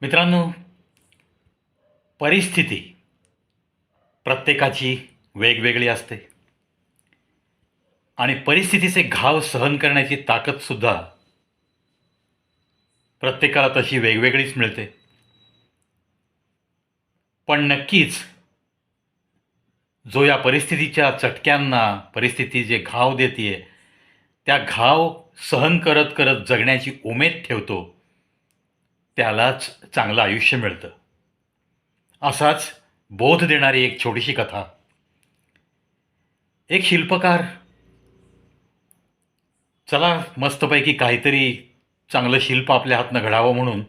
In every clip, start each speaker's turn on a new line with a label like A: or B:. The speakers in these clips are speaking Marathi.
A: मित्रांनो, परिस्थिती प्रत्येकाची वेगवेगळी असते आणि परिस्थितीचे घाव सहन करण्याची ताकदसुद्धा प्रत्येकाला तशी वेगवेगळीच मिळते. पण नक्कीच जो या परिस्थितीच्या चटक्यांना परिस्थिती जे घाव देते त्या घाव सहन करत करत जगण्याची उमेद ठेवतो, त्यालाच चांगलं आयुष्य मिळतं. असाच बोध देणारी एक छोटीशी कथा. एक शिल्पकार चला मस्तपैकी काहीतरी चांगलं शिल्प आपल्या हातनं घडावं म्हणून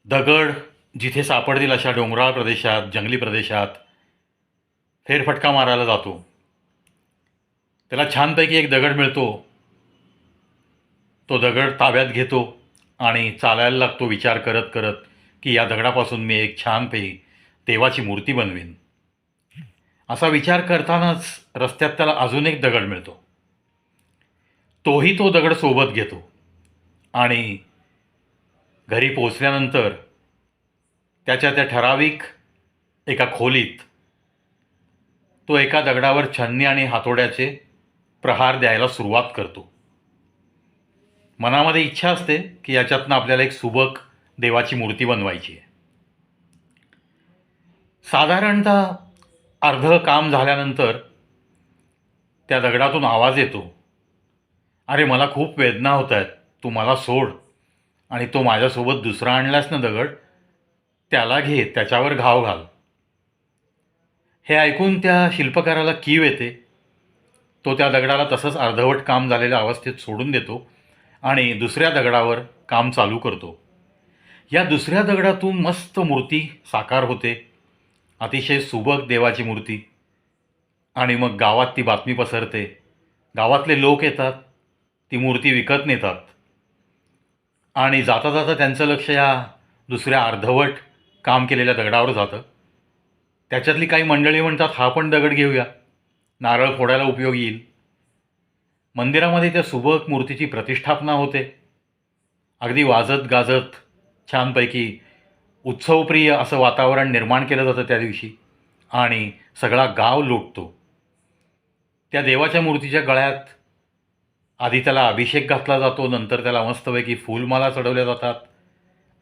A: दगड जिथे सापडतील अशा डोंगराळ प्रदेशात, जंगली प्रदेशात फेरफटका मारायला जातो. त्याला छानपैकी एक दगड मिळतो. तो दगड ताब्यात घेतो आणि चालायला लागतो विचार करत करत की या दगडापासून मी एक छानपैकी देवाची मूर्ती बनवीन. असा विचार करतानाच रस्त्यात त्याला अजून एक दगड मिळतो. तोही तो दगड सोबत घेतो आणि घरी पोचल्यानंतर त्याच्या त्या ठराविक एका खोलीत तो एका दगडावर छन्नी आणि हातोड्याचे प्रहार द्यायला सुरुवात करतो. मनामध्ये इच्छा असते की याच्यातनं आपल्याला एक सुबक देवाची मूर्ती बनवायची आहे. साधारणतः अर्धं काम झाल्यानंतर त्या दगडातून आवाज येतो, अरे मला खूप वेदना होत आहेत, तू मला सोड आणि तो माझ्यासोबत दुसरा आणलास ना दगड, त्याला घे, त्याच्यावर घाव घाल. हे ऐकून त्या शिल्पकाराला कीव येते. तो त्या दगडाला तसंच अर्धवट काम झालेल्या अवस्थेत सोडून देतो आणि दुसऱ्या दगडावर काम चालू करतो. या दुसऱ्या दगडातून मस्त मूर्ती साकार होते, अतिशय सुबक देवाची मूर्ती. आणि मग गावात ती बातमी पसरते. गावातले लोक येतात, ती मूर्ती विकत नेतात आणि जाता जाता त्यांचं लक्ष या दुसऱ्या अर्धवट काम केलेल्या दगडावर जातं. त्याच्यातली काही मंडळी म्हणतात, हा पण दगड घेऊया, नारळ फोडायला उपयोगी येईल. मंदिरामध्ये त्या सुबक मूर्तीची प्रतिष्ठापना होते. अगदी वाजत गाजत छानपैकी उत्सवप्रिय असं वातावरण निर्माण केलं जातं त्या दिवशी आणि सगळा गाव लोटतो. त्या देवाच्या मूर्तीच्या गळ्यात आधी त्याला अभिषेक घातला जातो, नंतर त्याला मस्तपैकी फूलमाला चढवल्या जातात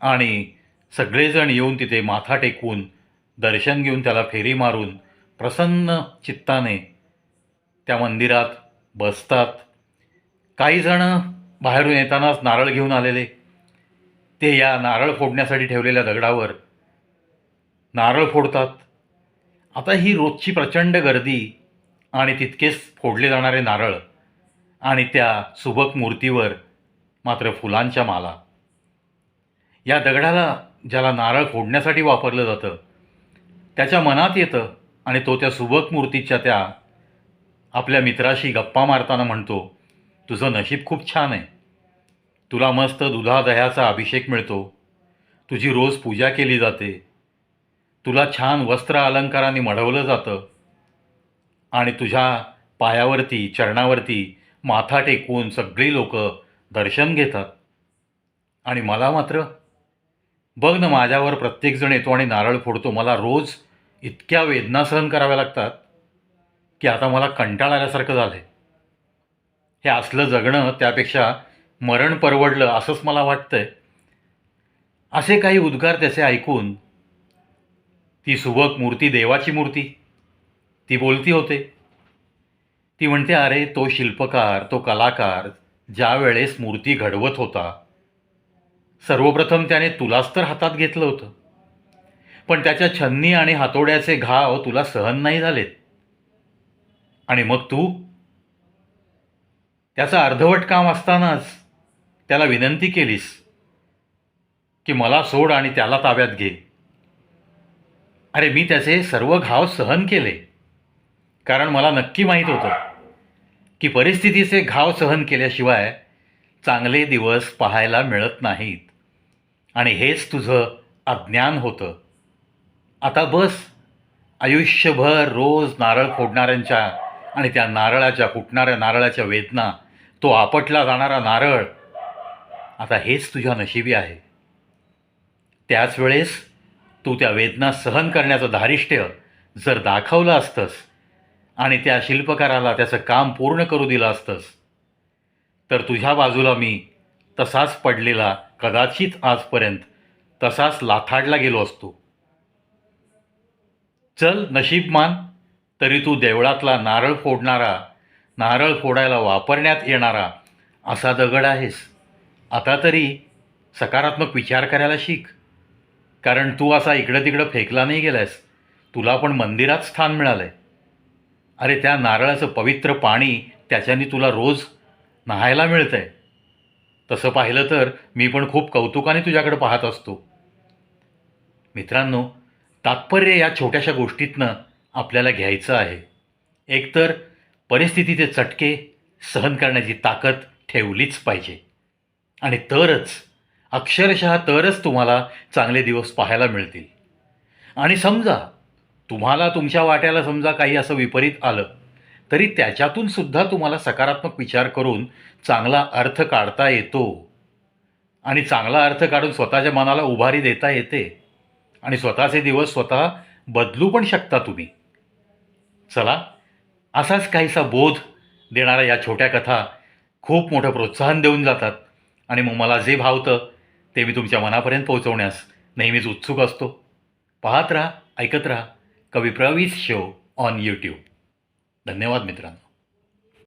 A: आणि सगळेजण येऊन तिथे माथा टेकवून दर्शन घेऊन त्याला फेरी मारून प्रसन्न चित्ताने त्या मंदिरात बसतात. काही जण बाहेरून येतानाच नारळ घेऊन आलेले ते या नारळ फोडण्यासाठी ठेवलेल्या दगडावर नारळ फोडतात. आता ही रोजची प्रचंड गर्दी आणि तितकेच फोडले जाणारे नारळ आणि त्या सुबक मूर्तीवर मात्र फुलांच्या माला. या दगडाला ज्याला नारळ फोडण्यासाठी वापरलं जातं त्याच्या मनात येतं आणि तो त्या सुबक मूर्तीच्या त्या आपल्या मित्राशी गप्पा मारताना म्हणतो, तुझं नशीब खूप छान आहे, तुला मस्त दुधादह्याचा अभिषेक मिळतो, तुझी रोज पूजा केली जाते, तुला छान वस्त्र अलंकाराने मढवलं जातं आणि तुझ्या पायावरती चरणावरती माथा टेकवून सगळी लोक दर्शन घेतात. आणि मला मात्र बघ ना, माझ्यावर प्रत्येकजण येतो आणि नारळ फोडतो, मला रोज इतक्या वेदना सहन कराव्या लागतात की आता मला कंटाळा आल्यासारखं झालं आहे. हे असलं जगणं त्यापेक्षा मरण परवडलं असंच मला वाटतंय. असे काही उद्गार त्याचे ऐकून ती सुबक मूर्ती, देवाची मूर्ती, ती बोलती होते. ती म्हणते, अरे तो शिल्पकार, तो कलाकार ज्या वेळेस मूर्ती घडवत होता सर्वप्रथम त्याने तुलाच तर हातात घेतलं होतं, पण त्याच्या छन्नी आणि हातोड्याचे घाव तुला सहन नाही झालेत आणि मग तू त्याचं अर्धवट काम असतानाच त्याला विनंती केलीस की मला सोड आणि त्याला ताब्यात घे. अरे मी त्याचे सर्व घाव सहन केले, कारण मला नक्की माहीत होतं की परिस्थितीचे घाव सहन केल्याशिवाय चांगले दिवस पाहायला मिळत नाहीत आणि हेच तुझं अज्ञान होतं. आता बस, आयुष्यभर रोज नारळ फोडणाऱ्यांच्या आणि त्या नारळाच्या फुटणाऱ्या नारळाच्या वेदना, तो आपटला जाणारा नारळ, आता हेच तुझ्या नशिबी आहे. त्याच वेळेस तू त्या वेदना सहन करण्याचं धारिष्ट्य जर दाखवलं असतंस आणि त्या शिल्पकाराला त्याचं काम पूर्ण करू दिलं असतंस, तर तुझ्या बाजूला मी तसाच पडलेला, कदाचित आजपर्यंत तसाच लाथाडला गेलो असतो. चल नशीब मान, तरी तू देवळातला नारळ फोडणारा, नारळ फोडायला वापरण्यात येणारा असा दगड आहेस. आता तरी सकारात्मक विचार करायला शिक, कारण तू असा इकडं तिकडं फेकला नाही गेलायस. तुला पण मंदिरात स्थान मिळालं आहे. अरे त्या नारळाचं पवित्र पाणी त्याच्याने तुला रोज न्हायला मिळतं आहे. तसं पाहिलं तर मी पण खूप कौतुकाने तुझ्याकडे पाहत असतो. मित्रांनो, तात्पर्य या छोट्याशा गोष्टीतनं आपल्याला घ्यायचं आहे. एकतर परिस्थितीचे चटके सहन करण्याची ताकद ठेवलीच पाहिजे, आणि तरच, अक्षरशः तरच तुम्हाला चांगले दिवस पाहायला मिळतील. आणि समजा तुम्हाला तुमच्या वाट्याला समजा काही असं विपरीत आलं, तरी त्याच्यातून सुद्धा तुम्हाला सकारात्मक विचार करून चांगला अर्थ काढता येतो, आणि चांगला अर्थ काढून स्वतःच्या मनाला उभारी देता येते, आणि स्वतःचे दिवस स्वतः बदलू पण शकता तुम्ही. चला, असाच काहीसा बोध देणाऱ्या या छोट्या कथा खूप मोठं प्रोत्साहन देऊन जातात, आणि मग मला जे भावतं ते मी तुमच्या मनापर्यंत पोहोचवण्यास नेहमीच उत्सुक असतो. पाहत राहा, ऐकत राहा कवी प्रवीस शो ऑन यूट्यूब. धन्यवाद मित्रांनो.